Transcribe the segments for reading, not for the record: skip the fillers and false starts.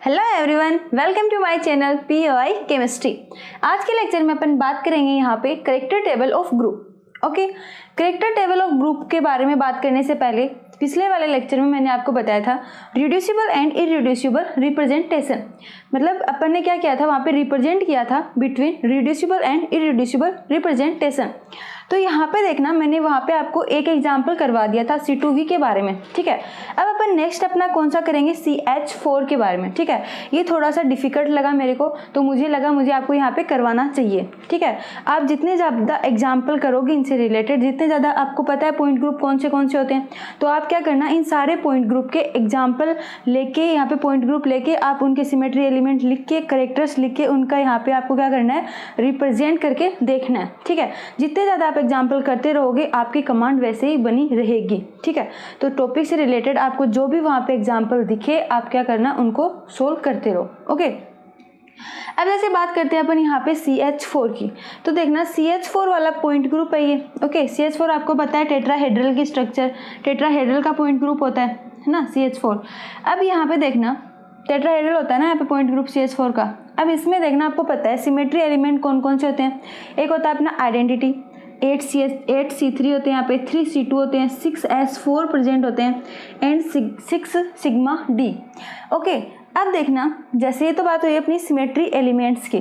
Hello everyone, welcome to my channel POI chemistry. आज के lecture में अपन बात करेंगे यहाँ पे character table of group. Okay, character table of group के बारे में बात करने से पहले पिछले वाले लेक्चर में मैंने आपको बताया था रिड्यूसिबल एंड इरिड्यूसिबल रिप्रेजेंटेशन। मतलब अपन ने क्या किया था, वहाँ पे रिप्रेजेंट किया था between reducible and irreducible representation. तो यहाँ पे देखना, मैंने वहाँ पे आपको एक एग्जाम्पल करवा दिया था C2V के बारे में। ठीक है, अब अपन नेक्स्ट अपना कौन सा करेंगे, CH4 के बारे में। ठीक है, ये थोड़ा सा डिफिकल्ट लगा मेरे को, तो मुझे लगा मुझे आपको यहाँ पे करवाना चाहिए। ठीक है, आप जितने ज़्यादा एग्जाम्पल करोगे इनसे रिलेटेड, जितने ज़्यादा आपको पता है पॉइंट ग्रुप कौन से होते हैं, तो आप क्या करना, इन सारे पॉइंट ग्रुप के एग्जाम्पल लेके, यहाँ पे पॉइंट ग्रुप लेके आप उनके सिमेट्री एलिमेंट लिख के, करेक्टर्स लिख के, उनका यहाँ पे आपको क्या करना है, रिप्रेजेंट करके देखना है। ठीक है, जितने ज़्यादा आप एग्जाम्पल करते रहोगे आपकी कमांड वैसे ही बनी रहेगी। ठीक है, तो टॉपिक से रिलेटेड आपको जो भी वहाँ पे एग्जाम्पल दिखे, आप क्या करना, उनको सोल्व करते रहो। ओके, अब जैसे बात करते हैं अपन यहाँ पे CH4 की, तो देखना CH4 वाला पॉइंट ग्रुप है ये। ओके, CH4 आपको पता है टेट्राहेड्रल की स्ट्रक्चर, टेट्राहेड्रल का पॉइंट ग्रुप होता है ना CH4। अब यहाँ पे देखना टेट्राहेड्रल होता है ना यहाँ पे पॉइंट ग्रुप CH4 का। अब इसमें देखना आपको पता है सिमेट्री एलिमेंट कौन कौन से होते हैं। एक होता है अपना आइडेंटिटी, 8C3 होते हैं, यहाँ पे 3C2 होते हैं, 6S4 प्रेजेंट होते हैं एंड 6 सिग्मा D। ओके, अब देखना, जैसे ये तो बात हुई अपनी सिमेट्री एलिमेंट्स की,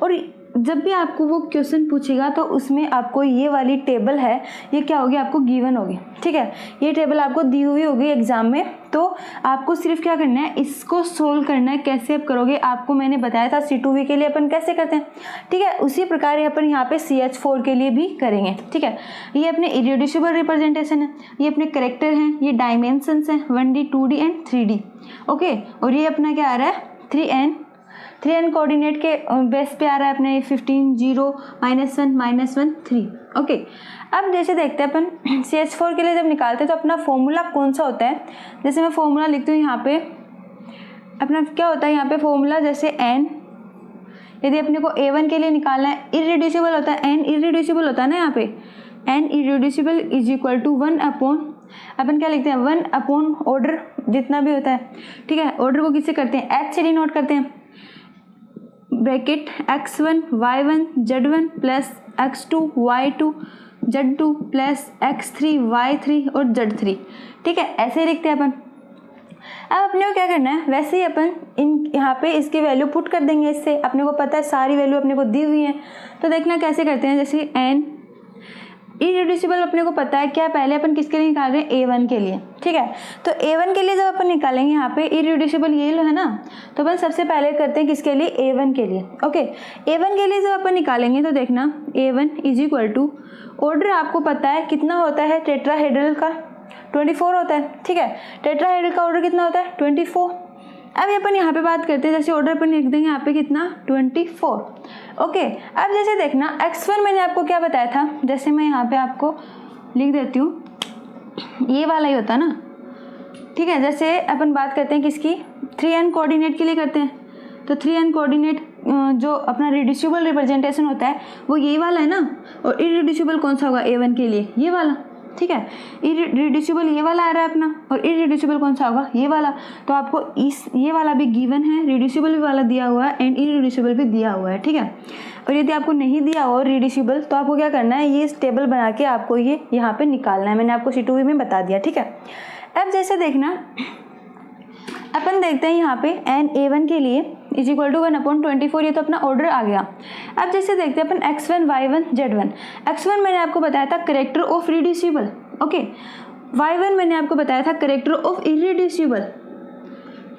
और जब भी आपको वो क्वेश्चन पूछेगा तो उसमें आपको ये वाली टेबल है, ये क्या होगी, आपको गिवन होगी। ठीक है, ये टेबल आपको दी हुई होगी एग्जाम में, तो आपको सिर्फ क्या करना है, इसको सोल्व करना है। कैसे आप करोगे, आपको मैंने बताया था C2V के लिए अपन कैसे करते हैं। ठीक है, उसी प्रकार अपन यहाँ पे CH4 के लिए भी करेंगे। ठीक है, ये अपने इरिड्यूसिबल रिप्रेजेंटेशन है, ये अपने करेक्टर हैं, ये डायमेंशंस हैं 1D 2D and 3D। Okay, और ये अपना क्या आ रहा है 3n कोऑर्डिनेट के बेस पे आ रहा है अपने 15 0 -1 -1 3। ओके, अब जैसे देखते हैं अपन CH4 के लिए जब निकालते हैं तो अपना फॉर्मूला कौन सा होता है। जैसे मैं फॉर्मूला लिखती हूँ यहाँ पे, अपना क्या होता है यहाँ पे फॉर्मूला, जैसे n, यदि अपने को A1 के लिए निकालना है, इरिड्यूसिबल होता है, n इरिड्यूसिबल होता है ना यहाँ पे, n irreducible is equal to 1 upon, अपन क्या लिखते हैं 1 अपॉन ऑर्डर जितना भी होता है। ठीक है, ऑर्डर को किससे करते हैं, h से डिनोट करते हैं, bracket x1 y1 z1 plus x2 y2 z2 plus x3 y3 और z3। ठीक है, ऐसे लिखते हैं अपन। अब अपने को क्या करना है, वैसे ही अपन इन यहाँ पे इसकी वैल्यू पुट कर देंगे। इससे अपने को पता है सारी वैल्यू अपने को दी हुई है, तो देखना कैसे करते हैं। जैसे n इरिड्यूसिबल अपने को पता है क्या, पहले अपन किसके लिए निकाल रहे हैं, A1 के लिए। ठीक है, तो A1 के लिए जब अपन निकालेंगे यहाँ पे इरिड्यूसिबल ये है ना, तो अपन सबसे पहले करते हैं किसके लिए, A1 के लिए। ओके, A1 के लिए जब अपन निकालेंगे तो देखना A1 is equal to, order आपको पता है कितना होता है टेट्राहेड्रल का, 24 होता है। ठीक है, टेट्राहेड्रल का ऑर्डर कितना होता है 24। अब अपन यहाँ पे बात करते हैं, जैसे ऑर्डर अपन लिख देंगे यहाँ पे कितना 24। ओके, अब जैसे देखना x1 मैंने आपको क्या बताया था, जैसे मैं यहाँ पे आपको लिख देती हूँ, ये वाला ही होता ना। ठीक है, जैसे अपन बात करते हैं किसकी, 3n कोऑर्डिनेट के लिए करते हैं, तो 3n कोऑर्डिनेट जो अपना रिड्यूसिबल रिप्रेजेंटेशन होता है वो ये वाला है ना, और इरिड्यूसिबल कौन सा होगा A1 के लिए, ये वाला। ठीक है, इरिड्यूसिबल ये वाला आ रहा है अपना, और इरिड्यूसिबल कौन सा होगा, ये वाला। तो आपको ये वाला भी गिवन है, रिड्यूसिबल भी वाला दिया हुआ है एंड इरिड्यूसिबल भी दिया हुआ है। ठीक है, और यदि आपको नहीं दिया हो रिड्यूसिबल, तो आपको क्या करना है, ये टेबल बना के आपको ये यहाँ पे निकालना है। मैंने आपको C2V में बता दिया। ठीक है, अब जैसे देखना अपन देखते हैं यहाँ पे n A1 के लिए इज इक्वल टू 1 अपॉन 24, ये तो अपना ऑर्डर आ गया। अब जैसे देखते हैं अपन x1 y1 z1, x1 मैंने आपको बताया था character of reducible. Okay, y1 मैंने आपको बताया था करेक्टर ऑफ इरिड्यूसिबल।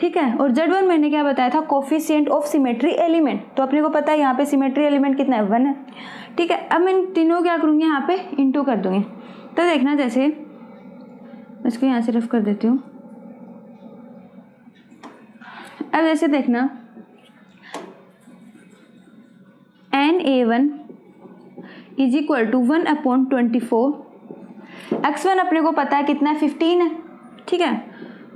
ठीक है, और z1 मैंने क्या बताया था, कोफिशिएंट ऑफ सिमेट्री एलिमेंट। तो अपने को पता है यहाँ पे सिमेट्री एलिमेंट कितना है, 1 है। ठीक है, अब मैं तीनों क्या करूँगी, यहाँ पे इंटू कर दूँगी। तो देखना, जैसे इसको यहाँ से रफ कर देती हूँ। अब जैसे देखना n A1 is equal to 1 upon 24, x1 अपने को पता है कितना है, 15 है। ठीक है,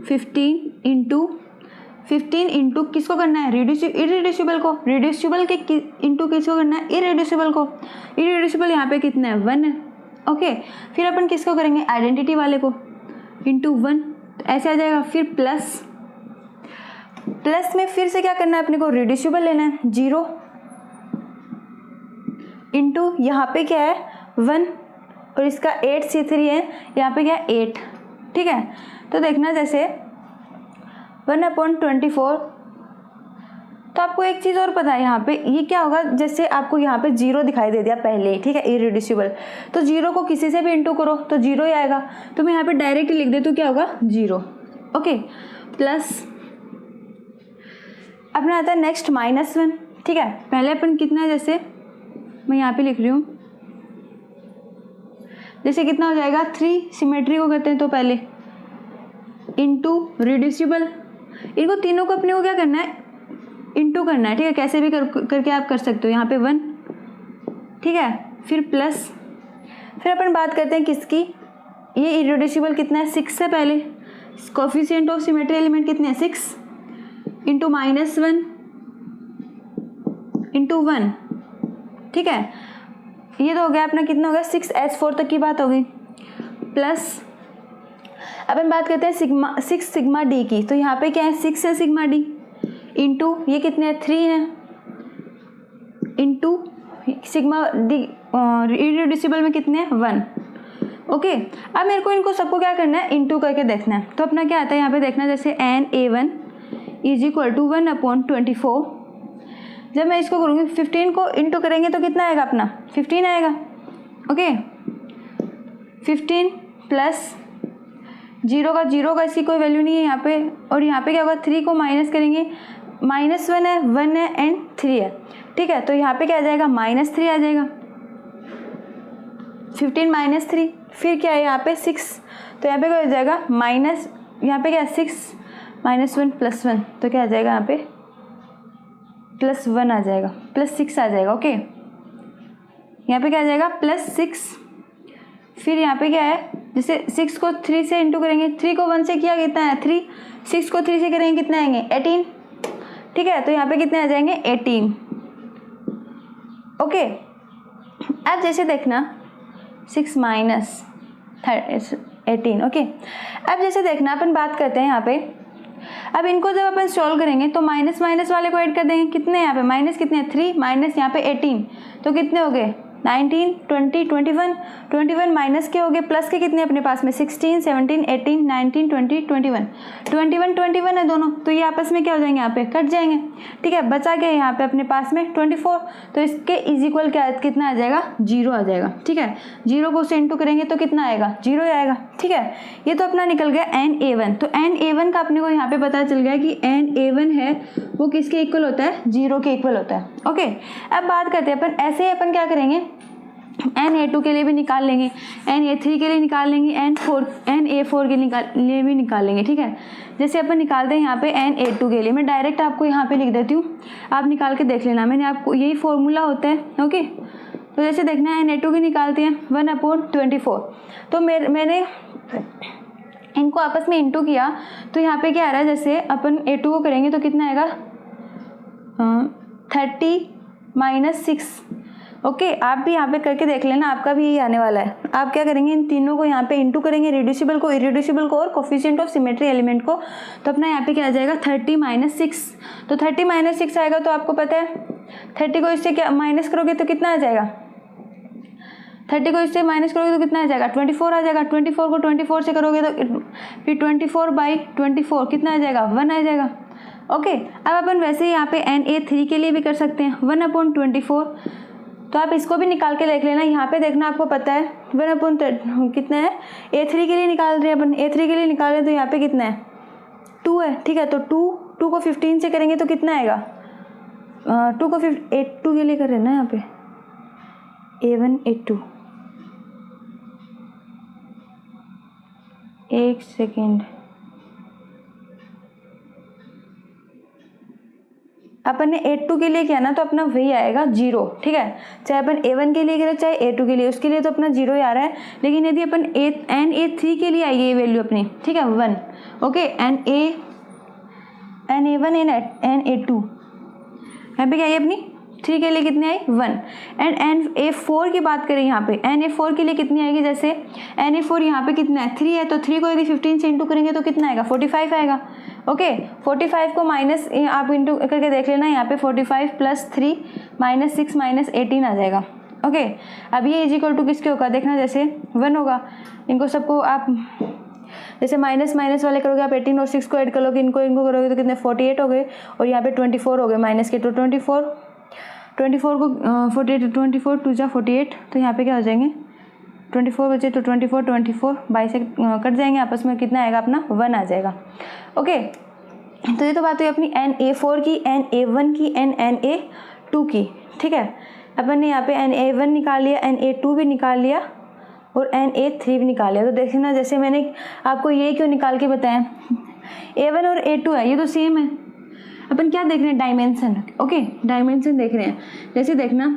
15 इंटू किसको करना है, इरिड्यूसिबल को, रिड्यूसिबल के इंटू किसको करना है, इरिड्यूसिबल को। इरिड्यूसिबल यहाँ पे कितना है, 1 है। ओके, फिर अपन किसको करेंगे, आइडेंटिटी वाले को, इंटू 1, ऐसे आ जाएगा। फिर प्लस प्लस में फिर से क्या करना है अपने को, रिड्यूसिबल लेना है, 0 इंटू यहाँ पे क्या है 1 और इसका 8C3 है, यहाँ पे क्या है 8, ठीक है। तो देखना जैसे 1/24, तो आपको एक चीज़ और पता है यहाँ पे ये क्या होगा, जैसे आपको यहाँ पे 0 दिखाई दे दिया पहले, ठीक है, इरिड्यूसिबल, तो 0 को किसी से भी इंटू करो तो 0 ही आएगा, तो मैं यहाँ पे डायरेक्ट लिख देती हूँ क्या होगा 0, ओके। प्लस अपना आता है नेक्स्ट -1, ठीक है। पहले अपन कितना है, जैसे मैं यहाँ पे लिख रही हूँ, जैसे कितना हो जाएगा 3, सिमेट्री को करते हैं तो पहले इंटू रिड्यूसिबल, इनको तीनों को अपने को क्या करना है, इंटू करना है, ठीक है, कैसे भी करके आप कर सकते हो। यहाँ पे 1, ठीक है, फिर प्लस, फिर अपन बात करते हैं किसकी, ये इरिड्यूसिबल कितना है 6 से पहले, कोफिशिएंट ऑफ सिमेट्री एलिमेंट कितने हैं 6 इंटू -1 इंटू 1, ठीक है। ये तो हो गया अपना, कितना हो गया 6s4 तक की बात हो गई। प्लस अपन बात करते हैं सिग्मा सिग्मा डी की, तो यहाँ पे क्या है 6 है सिग्मा डी, इंटू ये कितने हैं 3 है, इंटू सिग्मा डी इरिड्यूसिबल में कितने हैं 1, ओके। अब मेरे को इनको सबको क्या करना है, इंटू करके देखना है। तो अपना क्या आता है यहाँ पे देखना, जैसे NA1 = 1/24, जब मैं इसको करूँगी 15 को इंटू करेंगे तो कितना आएगा अपना 15 आएगा, ओके। 15 प्लस 0 का इसकी कोई वैल्यू नहीं है यहाँ पे, और यहाँ पे क्या होगा 3 को माइनस करेंगे, -1 है, 1 है एंड 3 है, ठीक है। तो यहाँ पे क्या आ जाएगा -3 आ जाएगा, 15 - 3, फिर क्या है यहाँ पे 6, तो यहाँ पे क्या हो जाएगा माइनस, यहाँ पे क्या है 6 -1 + 1, तो क्या आ जाएगा यहाँ पे +1 आ जाएगा, +6 आ जाएगा, ओके। यहाँ पे क्या आ जाएगा +6, फिर यहाँ पे क्या है, जैसे 6 को 3 से इंटू करेंगे, 3 को 1 से किया कितना है 3, 6 को 3 से करेंगे कितना आएंगे 18, ठीक है। तो यहाँ पे कितने आ जाएंगे 18, ओके। अब जैसे देखना 6 - 18, ओके। अब जैसे देखना अपन बात करते हैं यहाँ पे, अब इनको जब अपन सॉल्व करेंगे तो माइनस वाले को ऐड कर देंगे, कितने यहाँ पे माइनस कितने हैं 3 माइनस यहाँ पे 18, तो कितने हो गए 19 20 21 माइनस के हो गए, प्लस के कितने अपने पास में 16 17 18 19 20 21 है दोनों, तो ये आपस में क्या हो जाएंगे यहाँ पे कट जाएंगे, ठीक है। बचा गया यहाँ पे अपने पास में 24, तो इसके इज इक्वल क्या कितना आ जाएगा 0 आ जाएगा, ठीक है। 0 को उससे इंटू करेंगे तो कितना आएगा 0 ही आएगा, ठीक है। ये तो अपना निकल गया NA1, तो NA1 का अपने को यहाँ पे पता चल गया कि NA1 है वो किसके इक्वल होता है 0 के इक्वल होता है, ओके। अब बात करते हैं अपन, ऐसे ही अपन क्या करेंगे NA2 के लिए भी निकाल लेंगे, NA3 के लिए निकाल लेंगे, NA4 के लिए भी निकाल लेंगे, ठीक है। जैसे अपन निकालते हैं यहाँ पे NA2 के लिए, मैं डायरेक्ट आपको यहाँ पे लिख देती हूँ, आप निकाल के देख लेना, मैंने आपको यही फॉर्मूला होता है, ओके। तो जैसे देखना है NA2 की निकालते हैं 1/24, तो मैंने इनको आपस में इंटू किया, तो यहाँ पे क्या आ रहा है, जैसे अपन A2 को करेंगे तो कितना आएगा 30 - 6, ओके। आप भी यहाँ पे करके देख लेना, आपका भी यही आने वाला है। आप क्या करेंगे, इन तीनों को यहाँ पे इंटू करेंगे, रिड्यूसिबल को इरिड्यूसिबल को और कोफिशिएंट ऑफ सिमेट्री एलिमेंट को, तो अपना यहाँ पे क्या आ जाएगा 30 - 6, तो 30 - 6 आएगा, तो आपको पता है 30 को इससे क्या माइनस करोगे तो कितना आ जाएगा, 30 को इससे माइनस करोगे तो कितना आ जाएगा 24 आ जाएगा, 24 को 24 से करोगे तो फिर 24/24 कितना आ जाएगा 1 आ जाएगा, ओके। अब अपन वैसे ही यहाँ पे NA3 के लिए भी कर सकते हैं 1/24, तो आप इसको भी निकाल के देख लेना, यहाँ पे देखना आपको पता है 1/3 कितना है, A3 के लिए निकाल रहे हैं अपन, A3 के लिए निकाल रहे हैं तो यहाँ पे कितना है 2 है, ठीक है। तो 2 को 15 से करेंगे तो कितना आएगा 2 को 8 के लिए कर रहे हैं ना यहाँ पे A1 A2, एक सेकेंड, अपन ने A2 के लिए किया ना तो अपना वही आएगा 0, ठीक है। चाहे अपन A1 के लिए करें चाहे A2 के लिए, उसके लिए तो अपना 0 ही आ रहा है, लेकिन यदि अपन NA3 के लिए आई ये वैल्यू अपनी, ठीक है 1, ओके। NA1 NA2 यहाँ पे क्या आई अपनी 3 के लिए कितनी आई 1, एंड NA4 की बात करें यहाँ पे NA4 के लिए कितनी आएगी, जैसे NA4 यहाँ पे कितना है 3 है, तो 3 को यदि 15 से इंटू करेंगे तो कितना आएगा 45 आएगा, ओके 45 को माइनस आप इंटू करके देख लेना, यहाँ पे 45 + 3 - 6 - 18 आ जाएगा। ओके अब ये इज इक्वल टू किसके होगा देखना, जैसे 1 होगा। इनको सबको आप जैसे माइनस माइनस वाले करोगे आप 18 और 6 को ऐड करोगे, इनको करोगे तो कितने 48 हो गए, और यहाँ पे 24 हो गए माइनस के, तो 24 को 48 24 2 जा 48, तो यहाँ पे क्या हो जाएंगे 24 बचे, तो 24 बाई से कट जाएंगे आपस में, कितना आएगा अपना 1 आ जाएगा। ओके तो ये तो बात हुई अपनी NA4 की, NA1 की, NA2 की। ठीक है, अपन ने यहाँ पे NA1 निकाल लिया, NA2 भी निकाल लिया और NA3 भी निकाल लिया। तो देखना जैसे मैंने आपको ये क्यों निकाल के बताया, A1 और A2 है, ये तो सेम है। अपन क्या देख रहे हैं, डायमेंशन। ओके डायमेंशन देख रहे हैं, जैसे देखना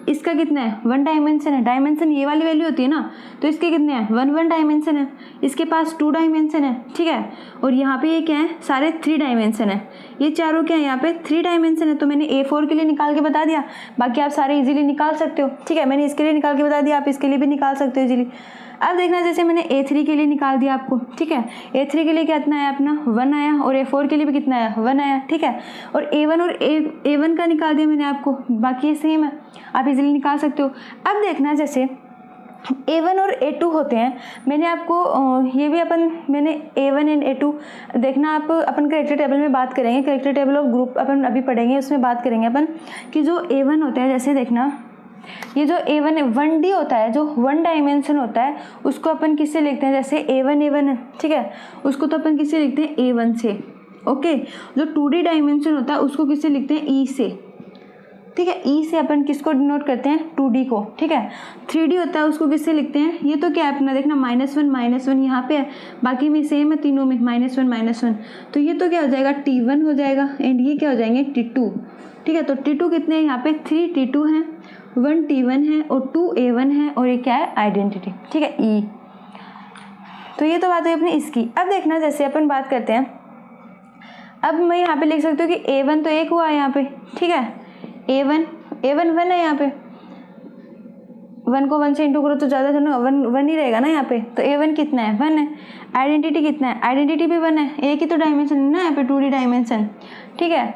इसका कितना है 1 डायमेंशन है, डायमेंशन ये वाली वैल्यू होती है ना, तो इसके कितने हैं 1 डायमेंशन है, इसके पास 2 डायमेंशन है। ठीक है, और यहाँ पे ये क्या है सारे 3 डायमेंशन है, ये चारों क्या है यहाँ पे 3 डायमेंशन है। तो मैंने A4 के लिए निकाल के बता दिया, बाकी आप सारे इजीली निकाल सकते हो। ठीक है, मैंने इसके लिए निकाल के बता दिया, आप इसके लिए भी निकाल सकते हो इजीली। अब देखना जैसे मैंने A3 के लिए निकाल दिया आपको। ठीक है, A3 के लिए कितना आया अपना 1 आया, और A4 के लिए भी कितना आया 1 आया। ठीक है, और A1 और A1 का निकाल दिया मैंने आपको, बाकी ये सेम है, आप इजीली निकाल सकते हो। अब देखना जैसे A1 और A2 होते हैं, मैंने आपको ये भी मैंने A1 एंड A2 देखना, आप अपन करेक्टर टेबल में बात करेंगे, करेक्टर टेबल ऑफ ग्रुप अपन अभी पढ़ेंगे, उसमें बात करेंगे अपन कि जो A1 होता है, जैसे देखना ये जो A1 है 1D होता है, जो 1 डायमेंशन होता है, उसको अपन किससे लिखते हैं, जैसे A1 है। ठीक है, उसको तो अपन किससे लिखते हैं A1 से। ओके, जो 2D डायमेंशन होता है उसको किससे लिखते हैं E से। ठीक है, E से अपन किसको डिनोट करते हैं 2D को। ठीक है, 3D होता है उसको किससे लिखते हैं, ये तो क्या है अपना देखना -1 यहाँ पे है, बाकी में सेम है तीनों में -1 तो ये तो क्या हो जाएगा T1 हो जाएगा, एंड ये क्या हो जाएंगे T2। ठीक है, तो T2 कितने हैं यहाँ पे 3 T2 हैं, 1 T1 है और 2 A1 है, और ये क्या है आइडेंटिटी। ठीक है E। तो ये तो बात है अपनी इसकी। अब देखना जैसे अपन बात करते हैं, अब मैं यहाँ पे लिख सकती हूँ कि A1 तो 1 हुआ है यहाँ पे। ठीक है, A1 1 है यहाँ पे, 1 को 1 से इंटू करो तो ज़्यादा थोड़ा 1 ही रहेगा ना यहाँ पे, तो A1 कितना है 1 है। आइडेंटिटी कितना है, आइडेंटिटी भी 1 है, एक ही तो डायमेंशन है ना यहाँ पे 2D डायमेंशन। ठीक है,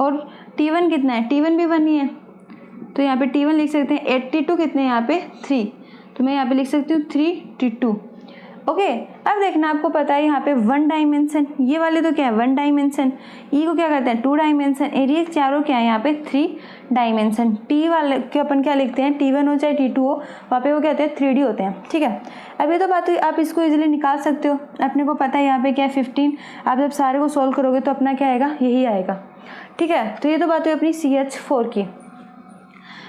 और T1 कितना है, T1 भी 1 ही है, तो यहाँ पे T1 लिख सकते हैं। 82 कितने हैं यहाँ पे 3, तो मैं यहाँ पे लिख सकती हूँ 3 T2। ओके, अब देखना आपको पता है यहाँ पे 1 डायमेंशन, ये वाले तो क्या है 1 डायमेंशन, ई को क्या करते हैं 2 डायमेंशन, एरिया चारों क्या है यहाँ पे 3 डायमेंशन। टी वाले के अपन क्या लिखते हैं T1 हो चाहे T2 हो, वहाँ पे वो क्या होते हैं 3D होते हैं। ठीक है, अब ये तो बात हुई, आप इसको इजीली निकाल सकते हो, अपने को पता है यहाँ पे क्या है 15। आप जब सारे को सॉल्व करोगे तो अपना क्या आएगा, यही आएगा। ठीक है, तो ये तो बात हुई अपनी CH4 की।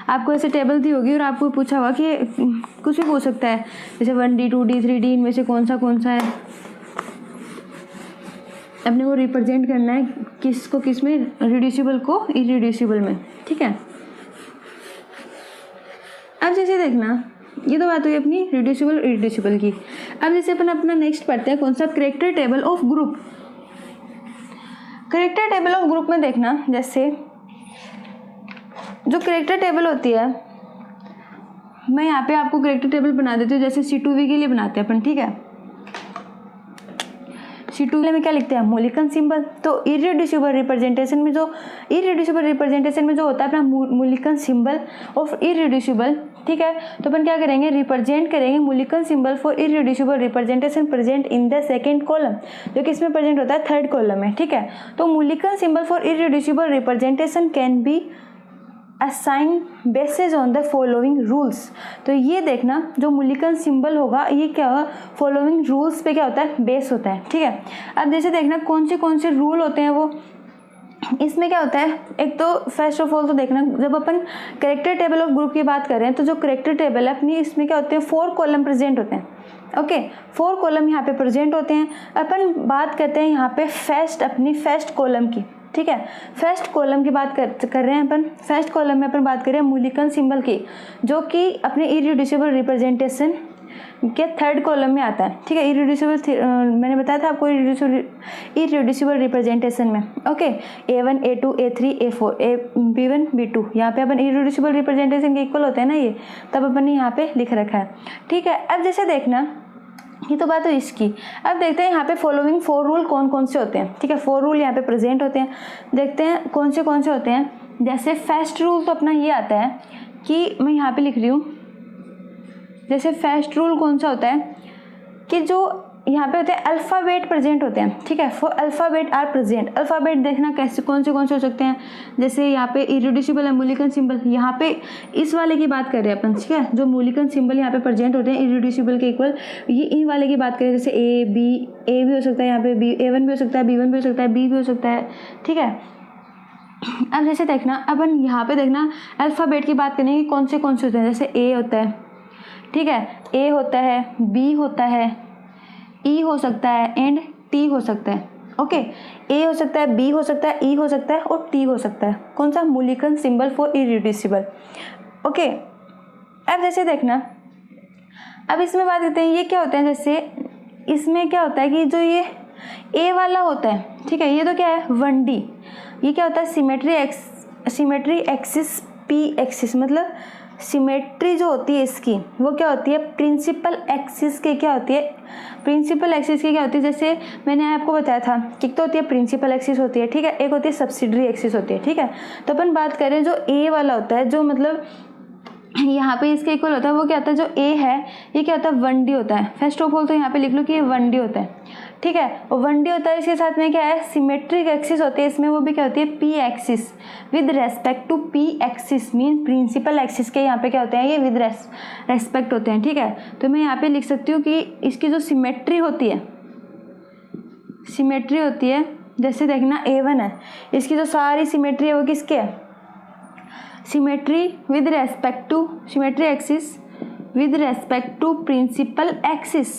आपको ऐसे टेबल दी होगी और आपको पूछा होगा कि कुछ भी पूछ सकता है, जैसे 1D 2D 3D इनमें से कौन सा है, अपने को रिप्रेजेंट करना है किसको किस में, रिड्यूसिबल को इरिड्यूसिबल में। ठीक है, अब जैसे देखना ये तो बात हुई अपनी रिड्यूसिबल इरिड्यूसिबल की। अब जैसे अपन अपना नेक्स्ट पढ़ते हैं कौन सा, character table of group. Character table of group में देखना जैसे जो करेक्टर टेबल होती है, मैं यहाँ पे आपको करेक्टर टेबल बना देती हूँ, जैसे C2V के लिए बनाते हैं अपन। ठीक है, C2V में क्या लिखते हैं मूलिकन सिंबल। तो इरिड्यूसिबल रिप्रेजेंटेशन में जो होता है अपना मूलिकन सिंबल ऑफ इरिड्यूसिबल। ठीक है, तो अपन क्या करेंगे, रिप्रेजेंट करेंगे Mulliken symbol for irreducible representation present in the second column, जो कि इसमें प्रेजेंट होता है 3rd कॉलम में। ठीक है, तो Mulliken symbol for irreducible representation can be assign basis on the following rules. तो ये देखना जो मूलिकन सिंबल होगा ये क्या होगा, फॉलोइंग रूल्स पे क्या होता है, बेस होता है। ठीक है, अब जैसे देखना कौन से रूल होते हैं वो, इसमें क्या होता है, एक तो फर्स्ट ऑफ ऑल तो देखना जब अपन करेक्टर टेबल ऑफ ग्रुप की बात कर रहे हैं, तो जो करेक्टर टेबल है अपनी, इसमें क्या होते हैं 4 कॉलम प्रेजेंट होते हैं। ओके, 4 कॉलम यहाँ पे प्रेजेंट होते हैं। अपन बात करते हैं यहाँ पे फर्स्ट कॉलम की। ठीक है, फर्स्ट कॉलम की बात कर रहे हैं अपन। फर्स्ट कॉलम में अपन बात कर रहे हैं मूलिकन सिंबल की, जो कि अपने इरिड्यूसिबल रिप्रेजेंटेशन के 3rd कॉलम में आता है। ठीक है, इरिड्यूसिबल मैंने बताया था आपको इरिड्यूसिबल रिप्रेजेंटेशन में। Okay, A1 A2 A3 A4 B1 B2, यहाँ पे अपन इरिड्यूसिबल रिप्रेजेंटेशन के इक्वल होते हैं ना ये, तब अपन ने यहाँ पे लिख रखा है। ठीक है, अब जैसे देखना ये तो बात है इसकी। अब देखते हैं यहाँ पे फॉलोइंग 4 रूल कौन कौन से होते हैं। ठीक है, 4 रूल यहाँ पे प्रेजेंट होते हैं। देखते हैं कौन से होते हैं। जैसे फर्स्ट रूल तो अपना ये आता है कि मैं यहाँ पे लिख रही हूँ, जैसे फर्स्ट रूल कौन सा होता है कि जो यहाँ पे होते हैं अल्फ़ाबेट प्रेजेंट होते हैं। ठीक है, for alphabet are present. Alphabet देखना कैसे कौन से हो सकते हैं, जैसे यहाँ पे इरिड्यूसिबल है, मूलिकन सिंबल, यहाँ पे इस वाले की बात कर रहे हैं अपन। ठीक है, जो मूलिकन सिंबल यहाँ पे प्रेजेंट होते हैं इरिड्यूसिबल के इक्वल, ये इन वाले की बात करें, जैसे ए भी हो सकता है, यहाँ पे A1 भी हो सकता है, B1 भी हो सकता है, B भी हो सकता है। ठीक है, अब जैसे देखना अपन यहाँ पे देखना अल्फ़ाबेट की बात करेंगे कौन से होते हैं। जैसे ए होता है, ठीक है, ए होता है, बी होता है, ई हो सकता है एंड टी हो सकता है। ओके, ए हो सकता है, बी हो सकता है, ई हो सकता है और टी हो सकता है। कौन सा? Mulliken symbol for irreducible. Okay, अब जैसे देखना, अब इसमें बात करते हैं ये क्या होता है। जैसे इसमें क्या होता है कि जो ये ए वाला होता है, ठीक है, ये तो क्या है 1D। ये क्या होता है सिमेट्री एक्सिस पी एक्सिस, मतलब सिमेट्री जो होती है इसकी वो क्या होती है प्रिंसिपल एक्सिस के क्या होती है, प्रिंसिपल एक्सिस की क्या होती है। जैसे मैंने आपको बताया था कि तो होती है प्रिंसिपल एक्सिस होती है, ठीक है, एक होती है सब्सिडरी एक्सिस होती है। ठीक है, तो अपन बात करें जो ए वाला होता है, जो मतलब यहाँ पे इसके इक्वल होता है, वो क्या होता है, जो ए है ये क्या होता है 1D होता है। फर्स्ट ऑफ ऑल तो यहाँ पे लिख लो कि ये 1D होता है। ठीक है, और 1D होता है, इसके साथ में क्या है सिमेट्रिक एक्सिस होती है इसमें, वो भी क्या होती है P axis with respect to P axis, mean principal axis के यहाँ पे क्या होते हैं ये विद रेस्पेक्ट होते हैं। ठीक है, तो मैं यहाँ पे लिख सकती हूँ कि इसकी जो सिमेट्री होती है, जैसे देखना A1 है, इसकी जो सारी सिमेट्री है वो किसके है, symmetry axis with respect to principal axis,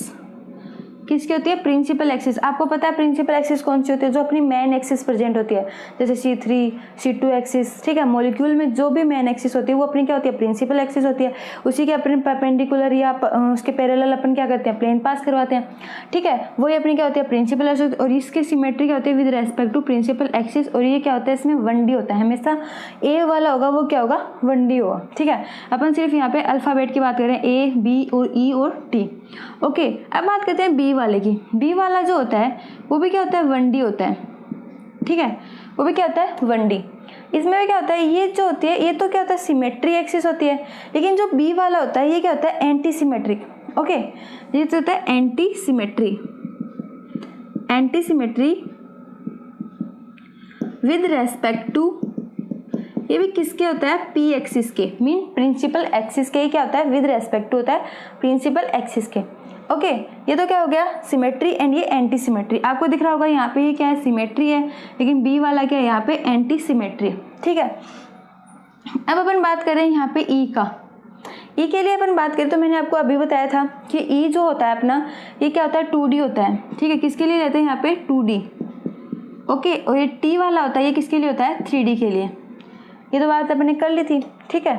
किसकी होती है प्रिंसिपल एक्सिस। आपको पता है प्रिंसिपल एक्सिस कौन सी होती है, जो अपनी मेन एक्सिस प्रेजेंट होती है, जैसे C3 C2 एक्सिस। ठीक है, मॉलिक्यूल में जो भी मेन एक्सिस होती है वो अपनी क्या होती है प्रिंसिपल एक्सिस होती है। उसी के अपने परपेंडिकुलर या उसके पैरेलल अपन क्या करते हैं प्लेन पास करवाते हैं। ठीक है, वही अपनी क्या होती है प्रिंसिपल एक्सिस, और इसकी सिमेट्री क्या होती है with respect to principal axis, और ये क्या होता है इसमें 1D होता है। हमेशा ए वाला होगा वो क्या होगा 1D होगा। ठीक है, अपन सिर्फ यहाँ पे अल्फ़ाबेट की बात करें A B और E और T। ओके, अब बात करते हैं बी वाले की। बी वाला जो होता है वो भी क्या होता है 1D होता है। ठीक है, वो भी क्या होता है 1D। इसमें भी क्या होता है, ये जो होती है ये तो क्या होता है सिमेट्री एक्सिस होती है, लेकिन जो बी वाला होता है ये क्या होता है एंटी सिमेट्रिक। ओके, ये जो होता है anti symmetry with respect to, ये भी किसके होता है पी एक्सिस के, मीन प्रिंसिपल एक्सिस के ही क्या होता है विद रेस्पेक्ट टू होता है प्रिंसिपल एक्सिस के। ओके, ये तो क्या हो गया सिमेट्री एंड ये एंटी सिमेट्री। आपको दिख रहा होगा यहाँ पे ये क्या है सिमेट्री है, लेकिन बी वाला क्या है यहाँ पे एंटी सिमेट्री। ठीक है, अब अपन बात करें यहाँ पे ई का। ई के लिए अपन बात करें तो मैंने आपको अभी बताया था कि ई जो होता है अपना ये क्या होता है 2D होता है। ठीक है, किसके लिए लेते हैं यहाँ पे 2D। ओके, और ये टी वाला होता है ये किसके लिए होता है 3D के लिए। ये तो बात अपने कर ली थी। ठीक है,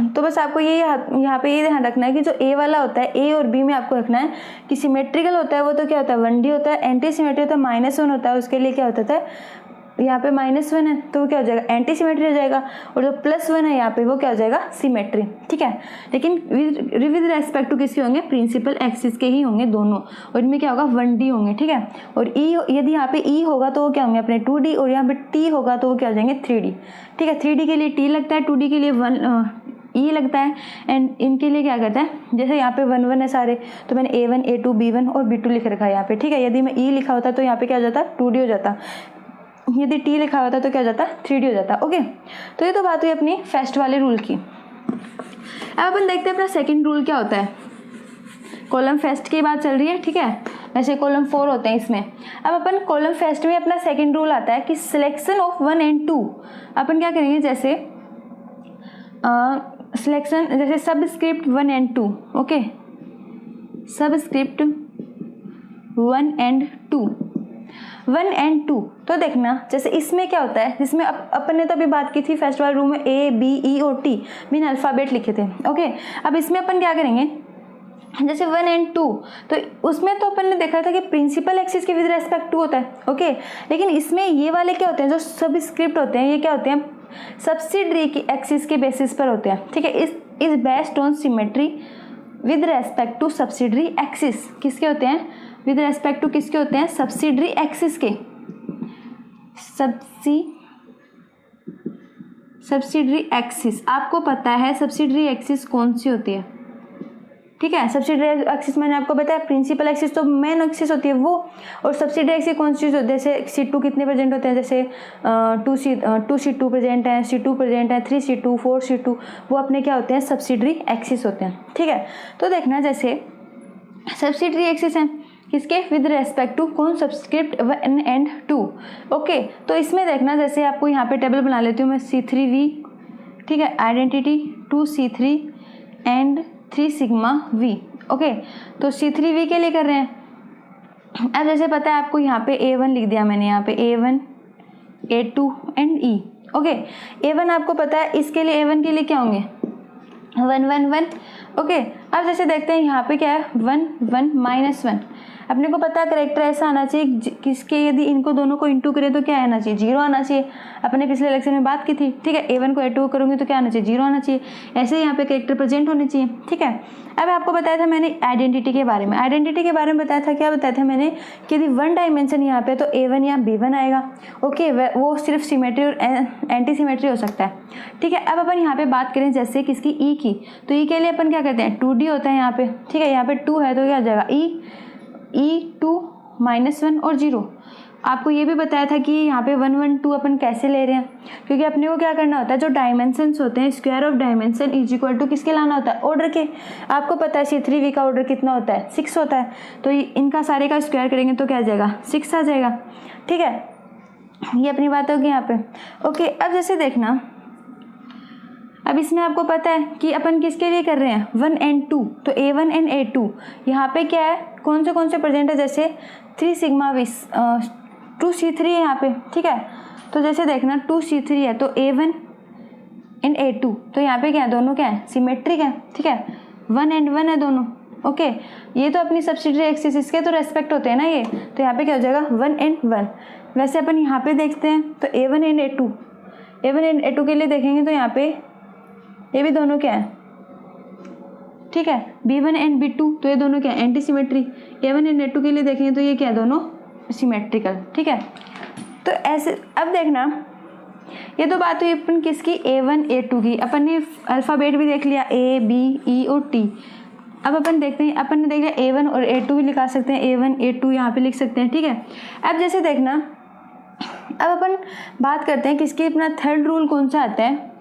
तो बस आपको ये यहाँ पे ये ध्यान रखना है कि जो ए वाला होता है ए और बी में आपको रखना है कि सिमेट्रिकल होता है वो तो क्या होता है 1D होता है, एंटी सिमेट्री होता है -1 होता है, उसके लिए क्या होता है यहाँ पे -1 है तो वो क्या हो जाएगा एंटी सिमेट्री हो जाएगा, और जो +1 है यहाँ पे वो क्या हो जाएगा सिमेट्री। ठीक है, लेकिन विद रेस्पेक्ट टू किसके होंगे प्रिंसिपल एक्सिस के ही होंगे दोनों, और इनमें क्या होगा 1D होंगे। ठीक है, और ई यदि यहाँ पे ई होगा तो वो क्या होंगे अपने 2D, और यहाँ पे टी होगा तो वो क्या हो जाएंगे 3D। ठीक है, 3D के लिए टी लगता है, 2D के लिए ई लगता है, एंड इनके लिए क्या करता है जैसे यहाँ पे 1 है सारे, तो मैंने A1 A2 B1 और B2 लिख रखा है यहाँ पे। ठीक है, यदि मैं ई लिखा होता तो यहाँ पे क्या हो जाता 2D हो जाता, यदि टी लिखा होता तो क्या हो जाता 3D हो जाता। ओके, तो ये तो बात हुई अपनी फर्स्ट वाले रूल की। अब अपन देखते हैं अपना सेकंड रूल क्या होता है। कॉलम फर्स्ट की बात चल रही है, ठीक है, वैसे कॉलम 4 होते हैं इसमें। अब अपन कॉलम फर्स्ट में अपना सेकंड रूल आता है कि सिलेक्शन ऑफ 1 and 2। अपन क्या करेंगे जैसे सिलेक्शन, जैसे subscript 1 and 2। Okay, subscript 1 and 2 तो देखना जैसे इसमें क्या होता है, जिसमें अपन ने तो अभी बात की थी फर्स्ट वाले रूम में A B E और T मीन अल्फ़ाबेट लिखे थे। ओके, अब इसमें अपन क्या करेंगे जैसे 1 and 2, तो उसमें तो अपन ने देखा था कि प्रिंसिपल एक्सिस के विद रेस्पेक्ट टू होता है। ओके, लेकिन इसमें ये वाले क्या होते हैं जो सबस्क्रिप्ट होते हैं, ये क्या होते हैं सब्सिडरी की एक्सिस के बेसिस पर होते हैं। ठीक है, इस based on symmetry with respect to subsidiary axis, किसके होते हैं, विद रेस्पेक्ट टू किसके होते हैं, सब्सिडरी एक्सिस के, सब्सिडरी एक्सिस। आपको पता है सब्सिडरी एक्सिस कौन सी होती है, ठीक है। सब्सिडरी एक्सिस मैंने आपको बताया, प्रिंसिपल एक्सिस तो मेन एक्सिस होती है वो, और सब्सिडरी एक्सिस कौन सी चीज़ होती है, जैसे C2 कितने प्रेजेंट होते हैं, जैसे 2C2 प्रेजेंट है, C2 प्रेजेंट है, 3C2 4C2, वो अपने क्या होते हैं, सब्सिडरी एक्सिस होते हैं, ठीक है। तो देखना जैसे सब्सिडरी एक्सिस है किसके, विद रेस्पेक्ट टू कौन, सब्सक्रिप्ट 1 and 2, ओके। तो इसमें देखना जैसे आपको यहाँ पे टेबल बना लेती हूँ मैं, C3V, ठीक है, identity 2C3 and 3 sigma V, okay. तो C3V के लिए कर रहे हैं। अब जैसे पता है आपको यहाँ पे A1 लिख दिया मैंने, यहाँ पे A1 A2 and E, okay. A1 आपको पता है, इसके लिए A1 के लिए क्या होंगे 1 1 1, ओके। अब जैसे देखते हैं यहाँ पे क्या है 1 1 -1, अपने को पता है करेक्टर ऐसा आना चाहिए किसके, यदि इनको दोनों को इंटू करें तो क्या आना चाहिए, 0 आना चाहिए। अपने पिछले लेक्चर में बात की थी, ठीक है। A1 को A2 करूँगी तो क्या आना चाहिए, 0 आना चाहिए। ऐसे ही यहाँ पे करेक्टर प्रेजेंट होने चाहिए, ठीक है। अब आपको बताया था मैंने आइडेंटिटी के बारे में, आइडेंटिटी के बारे में बताया था, क्या बताया था मैंने कि यदि 1 डायमेंशन यहाँ पे तो A1 या B1 आएगा, ओके। वो सिर्फ सिमेट्री और एंटी सिमेट्री हो सकता है, ठीक है। अब अपन यहाँ पे बात करें जैसे किसकी, E की, तो E के लिए अपन क्या करते हैं 2D होता है यहाँ पे, ठीक है। यहाँ पे 2 है तो क्या हो जाएगा E2 -1 और 0। आपको ये भी बताया था कि यहाँ पे 1 1 2 अपन कैसे ले रहे हैं, क्योंकि अपने को क्या करना होता है, जो डायमेंशंस होते हैं square of dimension is equal to किसके लाना होता है, ऑर्डर के। आपको पता है C3V का ऑर्डर कितना होता है, 6 होता है, तो इनका सारे का स्क्वायर करेंगे तो क्या आ जाएगा 6 आ जाएगा, ठीक है। ये अपनी बात होगी यहाँ पे, ओके। अब जैसे देखना, अब इसमें आपको पता है कि अपन किसके लिए कर रहे हैं 1 and 2, तो A1 and A2 यहाँ पे क्या है, कौन से प्रेजेंट है, जैसे 3 सिग्मा V 2C3 है यहाँ पे, ठीक है। तो जैसे देखना 2C3 है तो A1 and A2, तो यहाँ पे क्या है, दोनों क्या है, सिमेट्रिक है, ठीक है। 1 and 1 है दोनों, ओके। ये तो अपनी सब्सिडरी एक्सिस, इसके तो रेस्पेक्ट होते हैं ना ये, तो यहाँ पे क्या हो जाएगा 1 and 1। वैसे अपन यहाँ पे देखते हैं तो A1 and A2 के लिए देखेंगे तो यहाँ पे ये भी दोनों क्या है, ठीक है। B1 and B2 तो ये दोनों क्या है, anti symmetry. A1 and A2 के लिए देखेंगे तो ये क्या है, दोनों सिमेट्रिकल, ठीक है। तो ऐसे अब देखना, ये तो बात हुई अपन किसकी, A1 A2 की। अपन ने अल्फ़ाबेट भी देख लिया, A B E और T। अब अपन देखते हैं, अपन ने देख लिया A1 और A2 भी लिखा सकते हैं, A1 A2 यहाँ पे लिख सकते हैं, ठीक है। अब जैसे देखना, अब अपन बात करते हैं किसकी, अपना थर्ड रूल कौन सा आता है,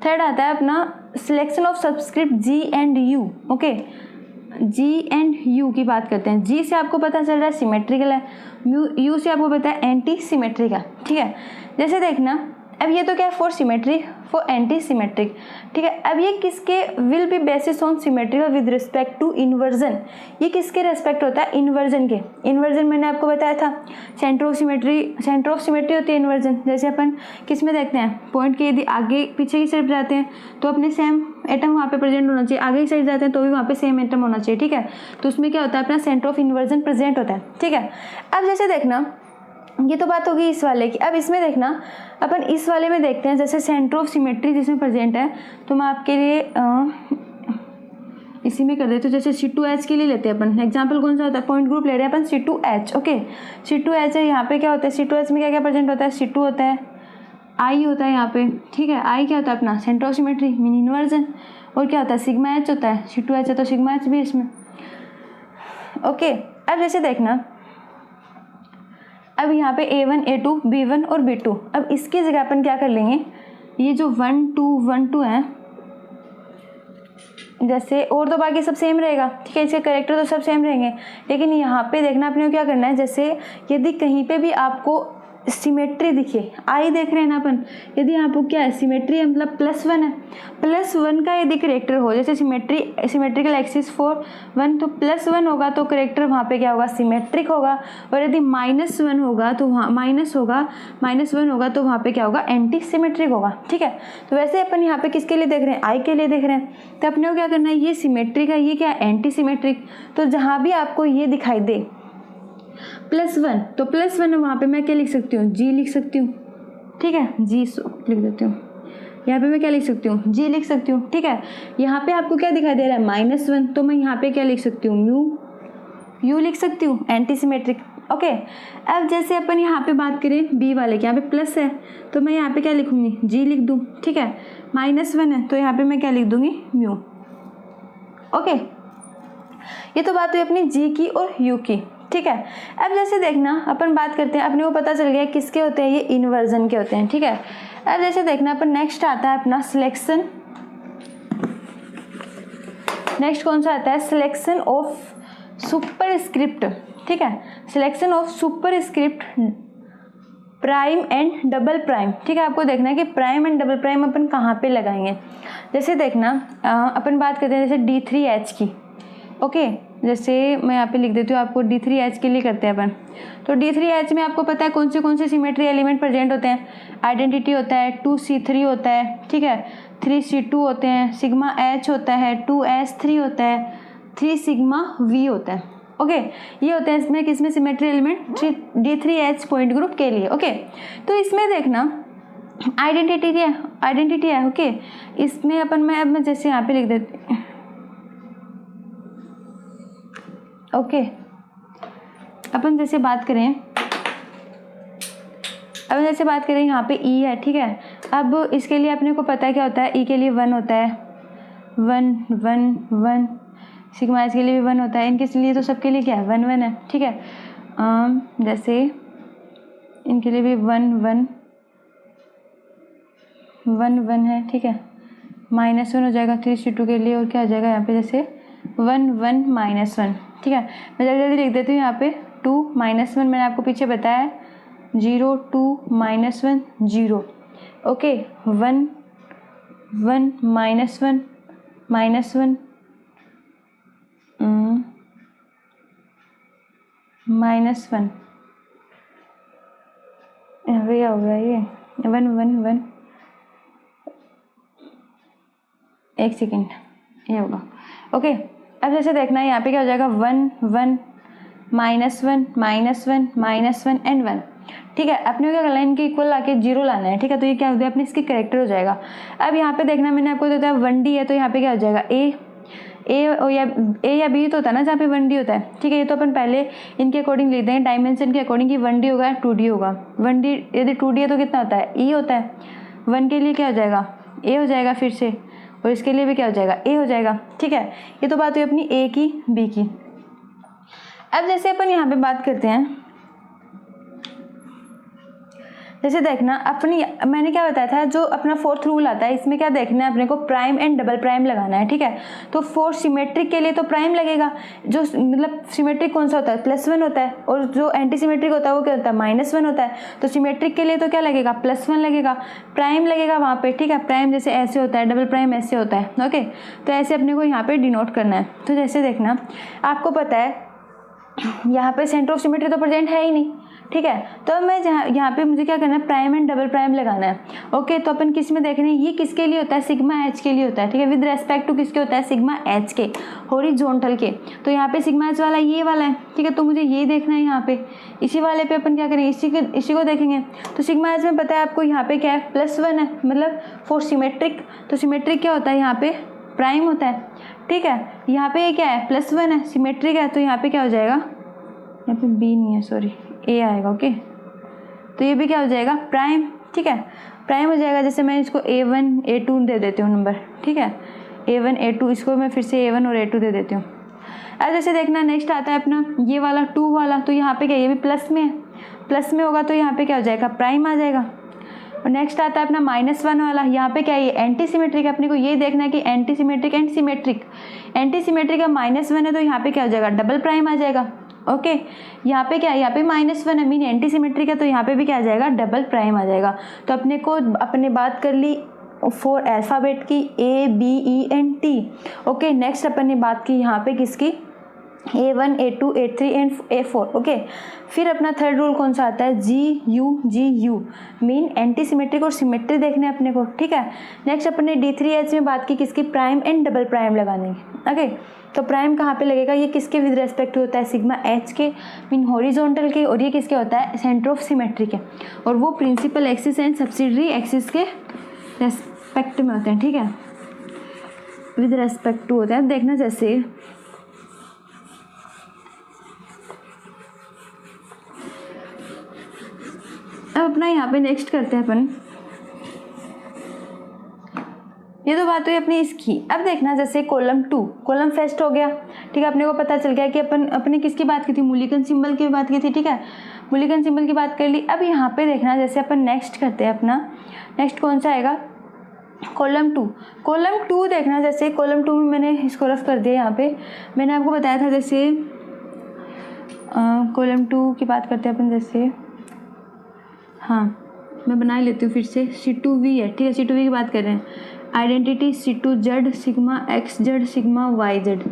थर्ड आता है अपना selection of subscript G and U, okay. G and U की बात करते हैं। G से आपको पता चल रहा है सिमेट्रिकल है, U से आपको पता है एंटी सिमेट्रिक है, ठीक है। जैसे देखना, अब ये तो क्या है for symmetry, for anti symmetric, ठीक है। अब ये किसके will be basis on symmetrical with respect to inversion, ये किसके रेस्पेक्ट होता है, इन्वर्जन के। इन्वर्जन मैंने आपको बताया था सेंटर ऑफ सिमेट्री होती है इन्वर्जन। जैसे अपन किस में देखते हैं, पॉइंट के यदि आगे पीछे की साइड जाते हैं तो अपने सेम एटम वहाँ पे प्रेजेंट होना चाहिए, आगे की साइड जाते हैं तो भी वहाँ पे सेम एटम होना चाहिए, ठीक है। तो उसमें क्या होता है, अपना सेंटर ऑफ इन्वर्जन प्रेजेंट होता है, ठीक है। अब जैसे देखना, ये तो बात होगी इस वाले की। अब इसमें देखना, अपन इस वाले में देखते हैं जैसे सेंटर ऑफ सिमेट्री जिसमें प्रेजेंट है, तो मैं आपके लिए इसी में कर देते हैं। जैसे C2H के लिए लेते हैं अपन एग्जांपल, कौन सा होता है, पॉइंट ग्रुप ले रहे हैं अपन C2H, ओके। C2H है, यहाँ पे क्या होता है, C2H में क्या क्या प्रेजेंट होता है, C2 होता है, I होता है यहाँ पे, ठीक है। I क्या होता है अपना centre of symmetry mean inversion, और क्या होता है सिग्मा H होता है, C2H है तो सिग्मा H भी इसमें, ओके। अब जैसे देखना, अब यहाँ पे A1 A2 B1 और B2, अब इसकी जगह अपन क्या कर लेंगे, ये जो 1 2 1 2 है जैसे, और तो बाकी सब सेम रहेगा, ठीक है। इसके कैरेक्टर तो सब सेम रहेंगे, लेकिन यहाँ पे देखना अपने को क्या करना है, जैसे यदि कहीं पे भी आपको सिमेट्री दिखे, आई देख रहे हैं ना अपन, यदि आपको क्या है सिमेट्री है, मतलब +1 है, +1 का यदि करेक्टर हो, जैसे सिमेट्रिकल एक्सिस 4 1, तो +1 होगा तो करेक्टर वहाँ पे क्या होगा, सिमेट्रिक होगा। और यदि -1 होगा तो वहाँ -1 होगा तो वहाँ पे क्या होगा, एंटी सिमेट्रिक होगा, ठीक है। तो वैसे अपन यहाँ पे किसके लिए देख रहे हैं, आई के लिए देख रहे हैं, तो अपने को क्या करना है, ये सिमेट्रिक है, ये क्या है एंटी सिमेट्रिक। तो जहाँ भी आपको ये दिखाई दे +1, तो +1 वहाँ पे मैं क्या लिख सकती हूँ, G लिख सकती हूँ, ठीक है, G लिख देती हूँ। यहाँ पे मैं क्या लिख सकती हूँ, जी लिख सकती हूँ, ठीक है। यहाँ पे आपको क्या दिखाई दे रहा है, -1, तो मैं यहाँ पे क्या लिख सकती हूँ, म्यू यू लिख सकती हूँ, एंटी सिमेट्रिक। ओके, अब जैसे अपन यहाँ पे बात करें बी वाले की, यहाँ पे प्लस है तो मैं यहाँ पे क्या लिखूँगी, जी लिख दूँ, ठीक है। -1 है तो यहाँ पे मैं क्या लिख दूँगी, म्यू। ओके, ये तो बात हुई अपनी जी की और यू की, ठीक है। अब जैसे देखना अपन बात करते हैं, अपने को पता चल गया किसके होते हैं, ये इन्वर्जन के होते हैं, ठीक है। अब जैसे देखना अपन नेक्स्ट आता है अपना सिलेक्शन, नेक्स्ट कौन सा आता है, सिलेक्शन ऑफ सुपरस्क्रिप्ट, ठीक है। Selection of superscript prime and double prime, ठीक है। आपको देखना है कि प्राइम एंड डबल प्राइम अपन कहाँ पे लगाएंगे। जैसे देखना अपन बात करते हैं जैसे D3H की, ओके। जैसे मैं यहाँ पे लिख देती हूँ आपको, D3H के लिए करते हैं अपन। तो D3H में आपको पता है कौन से सिमेट्री एलिमेंट प्रेजेंट होते हैं, आइडेंटिटी होता है, 2C3 होता है, ठीक है, 3C2 होते हैं, सिग्मा H होता है, 2S3 होता है, 3 सिग्मा V होता है, ओके। ये होते हैं इसमें किसमें symmetry element, D3H point group के लिए, ओके। तो इसमें देखना आइडेंटिटी है, ओके। इसमें अपन मैं जैसे यहाँ पे लिख देती, ओके। अपन जैसे बात करें यहाँ पे E है, ठीक है। अब इसके लिए अपने को पता है क्या होता है, E के लिए 1 होता है, 1 1 1, सिग्मा H के लिए भी 1 होता है, इनके लिए तो सबके लिए क्या है, 1 1 है, ठीक है। जैसे इनके लिए भी 1 1 1 1 है, ठीक है। -1 हो जाएगा 3C2 के लिए, और क्या हो जाएगा यहाँ पे जैसे 1 1 -1, ठीक है। मैं जल्दी जल्दी लिख देती हूँ यहाँ पे 2 -1, मैंने आपको पीछे बताया 0 2 -1 0, ओके। 1 1 -1 -1 -1, यहाँ पे क्या हो गया, ये 1 1 1, एक सेकेंड, ये होगा, ओके। अब जैसे देखना है यहाँ पे क्या हो जाएगा, 1 1 -1 -1 एंड 1, ठीक है। अपने को क्या करना है, इनके इक्वल लाके 0 लाना है, ठीक है। तो ये क्या हो गया, अपने इसकी करेक्टर हो जाएगा। अब यहाँ पे देखना, मैंने आपको बताया 1D है तो यहाँ पे क्या हो जाएगा, ए या बी तो होता है ना जहाँ पे 1D होता है, ठीक है। ये तो अपन पहले इनके अकॉर्डिंग लिख देंगे, डायमेंशन के अकॉर्डिंग, कि 1D होगा 2D होगा। 1D यदि 2D है तो कितना होता है, E होता है। 1 के लिए क्या हो जाएगा, A हो जाएगा फिर से, और इसके लिए भी क्या हो जाएगा, A हो जाएगा, ठीक है। ये तो बात हुई अपनी A की, B की। अब जैसे अपन यहाँ पे बात करते हैं, जैसे देखना अपनी, मैंने क्या बताया था, जो अपना 4th रूल आता है इसमें क्या देखना है अपने को, प्राइम एंड डबल प्राइम लगाना है, ठीक है। तो 4 सिमेट्रिक के लिए तो प्राइम लगेगा, जो मतलब सिमेट्रिक कौन सा होता है, +1 होता है, और जो एंटी सिमेट्रिक होता है वो क्या होता है, -1 होता है। तो सिमेट्रिक के लिए तो क्या लगेगा, +1 लगेगा, प्राइम लगेगा वहाँ पे, ठीक है। प्राइम जैसे ऐसे होता है, डबल प्राइम ऐसे होता है, ओके। तो ऐसे अपने को यहाँ पे डिनोट करना है। तो जैसे देखना, आपको पता है यहाँ पे सेंटर ऑफ सिमेट्री तो प्रेजेंट है ही नहीं, ठीक है। तो मैं यहाँ पे मुझे क्या करना है, प्राइम एंड डबल प्राइम लगाना है, ओके। तो अपन किस में देख रहे हैं, ये किसके लिए होता है, सिग्मा H के लिए होता है, ठीक है। विद रेस्पेक्ट टू किसके होता है, सिग्मा H के, हॉरिजॉन्टल के। तो यहाँ पे सिग्मा H वाला ये वाला है, ठीक है। तो मुझे ये देखना है यहाँ पे, इसी वाले पे अपन क्या करेंगे, इसी को देखेंगे। तो सिग्मा H में पता है आपको यहाँ पे क्या है, +1 है, मतलब 4 सिमेट्रिक। तो सिमेट्रिक क्या होता है, यहाँ पे प्राइम होता है, ठीक है। यहाँ पे ये क्या है, +1 है, सिमेट्रिक है। तो यहाँ पे क्या हो जाएगा, यहाँ पे B नहीं है, सॉरी, A आएगा, ओके। तो ये भी क्या हो जाएगा, प्राइम, ठीक है, प्राइम हो जाएगा। जैसे मैं इसको A1 A2 दे देती हूँ नंबर, ठीक है। A1 A2, इसको मैं फिर से A1 और A2 दे देती हूँ। अब जैसे देखना नेक्स्ट आता है अपना ये वाला 2 वाला, तो यहाँ पे क्या, ये भी प्लस में है, प्लस में होगा तो यहाँ पे क्या हो जाएगा, प्राइम आ जाएगा। और नेक्स्ट आता है अपना -1 वाला, यहाँ पे क्या है, ये एंटी सिमेट्रिक है। अपने को ये देखना है कि anti symmetric and symmetric, anti symmetric का -1 है तो यहाँ पे क्या हो जाएगा, डबल प्राइम आ जाएगा, ओके। यहाँ पे क्या है, यहाँ पे -1 है, मीन एंटी सिमेट्रिक है, तो यहाँ पे भी क्या आ जाएगा, डबल प्राइम आ जाएगा। तो अपने बात कर ली 4 अल्फ़ाबेट की, A B E and T, okay. Next अपन ने बात की यहाँ पे किसकी, A1 A2 A3 and A4, okay. फिर अपना थर्ड रूल कौन सा आता है, GU मीन एंटी सिमेट्रिक और सिमेट्री देखने अपने को, ठीक है। नेक्स्ट अपन ने D3H में बात की किसकी, प्राइम एंड डबल प्राइम लगाने की, ओके। तो प्राइम कहाँ पे लगेगा, ये किसके विद रेस्पेक्ट होता है, सिग्मा H के मीन हॉरिजॉन्टल के, और ये किसके होता है, सेंटर ऑफ सिमेट्री के, और वो principal axis and subsidiary axis के रेस्पेक्ट में होते हैं, ठीक है, विद रेस्पेक्ट टू होते हैं। अब देखना जैसे अब अपना यहाँ पे नेक्स्ट करते हैं अपन, ये तो बात हुई अपनी इसकी। अब देखना जैसे कॉलम 2, कॉलम फर्स्ट हो गया, ठीक है, अपने को पता चल गया कि अपने किसकी बात की थी, मूल्यांकन सिंबल की बात की थी, ठीक है, मूल्यांकन सिंबल की बात कर ली। अब यहाँ पे देखना जैसे अपन नेक्स्ट करते हैं, अपना नेक्स्ट कौन सा आएगा, कॉलम 2। कॉलम 2 देखना जैसे कॉलम 2 में मैंने इसको रफ कर दिया, यहाँ पे मैंने आपको बताया था जैसे कॉलम 2 की बात करते हैं अपन, जैसे हाँ मैं बना ही लेती हूँ फिर से, C2V है, ठीक है, C2V की बात कर रहे हैं, identity C2Z sigma XZ sigma YZ।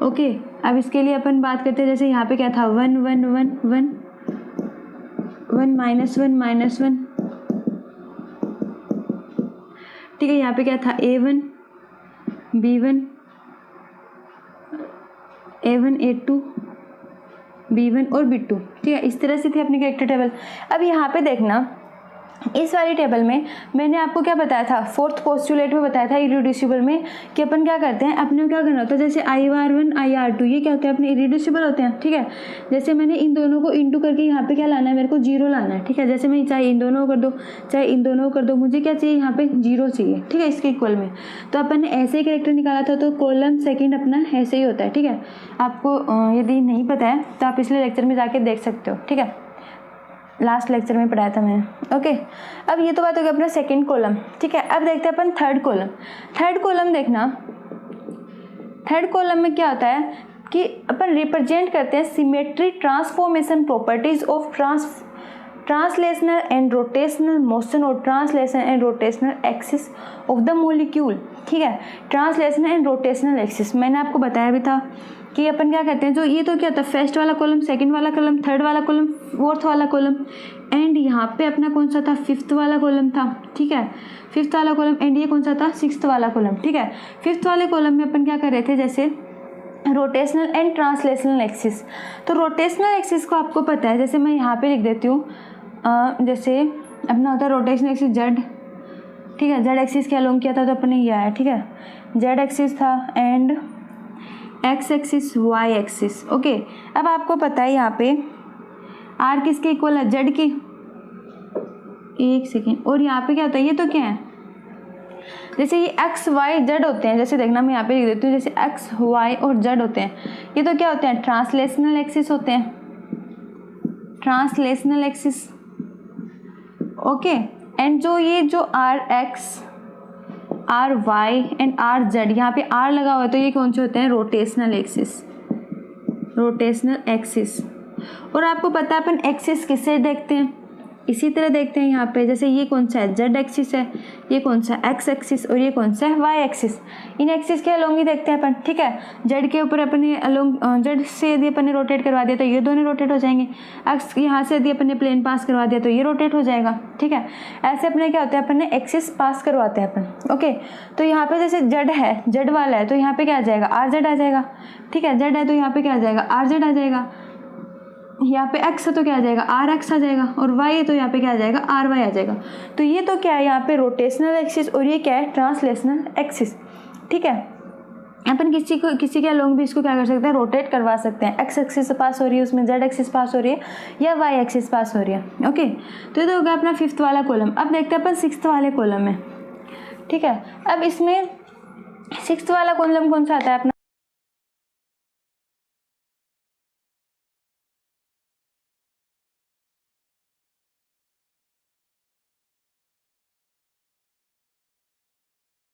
Okay, अब इसके लिए अपन बात करते हैं, जैसे यहाँ पे क्या था 1 1 1 1 1 -1 -1, ठीक है, यहाँ पे क्या था A1 B1 A1 A2 B1 और B2, ठीक है, इस तरह से थी अपनी कैरेक्टर टेबल। अब यहाँ पे देखना इस वाली टेबल में मैंने आपको क्या बताया था, फोर्थ पोस्टुलेट में बताया था इरिड्यूसिबल में, कि अपन क्या करते हैं, अपने को क्या करना होता है, जैसे IR1 IR2 ये क्या होते हैं, अपने इरिड्यूसिबल होते हैं, ठीक है। जैसे मैंने इन दोनों को इंटू करके यहाँ पे क्या लाना है, मेरे को 0 लाना है, ठीक है। जैसे मैं चाहे इन दोनों को कर दो चाहे इन दोनों को कर दो, मुझे क्या चाहिए, यहाँ पे 0 चाहिए, ठीक है, इसके इक्वल में। तो अपन ने ऐसे ही कैरेक्टर निकाला था, तो कॉलम सेकेंड अपना ऐसे ही होता है, ठीक है। आपको यदि नहीं पता है तो आप पिछले लेक्चर में जाके देख सकते हो, ठीक है, लास्ट लेक्चर में पढ़ाया था मैंने। ओके, अब ये तो बात हो गई अपना सेकंड कॉलम, ठीक है। अब देखते हैं अपन थर्ड कॉलम। थर्ड कॉलम देखना, थर्ड कॉलम में क्या होता है कि अपन रिप्रेजेंट करते हैं symmetry transformation properties of translational and rotational motion और translation and rotational axis of the molecule, ठीक है, ट्रांसलेशनल एंड रोटेशनल एक्सिस मैंने आपको बताया भी था कि अपन क्या करते हैं, जो ये तो क्या होता है, फर्स्ट वाला कॉलम, सेकंड वाला कॉलम, थर्ड वाला कॉलम, फोर्थ वाला कॉलम, एंड यहाँ पे अपना कौन सा था, फिफ्थ वाला कॉलम था, ठीक है, फिफ्थ वाला कॉलम, एंड ये कौन सा था, सिक्स्थ वाला कॉलम, ठीक है। फिफ्थ वाले कॉलम में अपन क्या कर रहे थे, जैसे रोटेशनल एंड ट्रांसलेशनल एक्सिस। तो रोटेशनल एक्सिस को आपको पता है, जैसे मैं यहाँ पे लिख देती हूँ, जैसे अपना होता है रोटेशनल एक्सिस Z, ठीक है, Z एक्सिस के अलोंग किया था तो अपने ये आया, ठीक है, Z एक्सिस था and X axis Y axis. Okay, अब आपको पता है यहाँ पे R किसके इक्वल है, Z के, एक सेकेंड, और यहाँ पे क्या होता है, ये तो क्या है, जैसे ये X Y Z होते हैं, जैसे देखना मैं यहाँ पे लिख देती हूँ, जैसे X Y और Z होते हैं, ये तो क्या होते हैं, ट्रांसलेशनल एक्सिस होते हैं, ट्रांसलेशनल एक्सिस। ओके, एंड जो R x R y and R z, यहाँ पे आर लगा हुआ है तो ये कौन से होते हैं, रोटेशनल एक्सिस, रोटेशनल एक्सिस। और आपको पता है अपन एक्सिस किससे देखते हैं, इसी तरह देखते हैं यहाँ पे, जैसे ये कौन सा है, जेड एक्सिस है, ये कौन सा एक्स एक्सिस, और ये कौन सा है, वाई एक्सिस। इन एक्सिस के अलोंग ही देखते हैं अपन, ठीक है। जेड के ऊपर अपने अलोंग, जेड से यदि अपन ने रोटेट करवा दिया तो ये दोनों रोटेट हो जाएंगे, एक्स यहाँ से यदि अपन ने प्लेन पास करवा दिया तो ये रोटेट हो जाएगा, ठीक है। ऐसे अपने क्या होता है, अपन ने एक्सिस पास करवाते हैं अपन। ओके, तो यहाँ पे जैसे जेड है, जेड वाला है तो यहाँ पे क्या आ जाएगा, आर जेड आ जाएगा, ठीक है। जेड है तो यहाँ पे क्या आ जाएगा, आर जेड आ जाएगा। यहाँ पे x है तो क्या आ जाएगा, आर एक्स आ जाएगा, और y है तो यहाँ पे क्या आ जाएगा, आर वाई आ जाएगा। तो ये तो क्या है यहाँ पे रोटेशनल एक्सिस, और ये क्या है, ट्रांसलेशनल एक्सिस, ठीक है। अपन किसी के अलोंग भी इसको क्या कर सकते हैं, रोटेट करवा सकते हैं। x एक्सिस पास हो रही है, उसमें z एक्सिस पास हो रही है, या y एक्सिस पास हो रही है। ओके, तो ये तो हो गया अपना फिफ्थ वाला कॉलम। अब देखते हैं अपन सिक्स्थ वाले कॉलम में, ठीक है। अब इसमें सिक्स्थ वाला कॉलम कौन सा आता है अपना,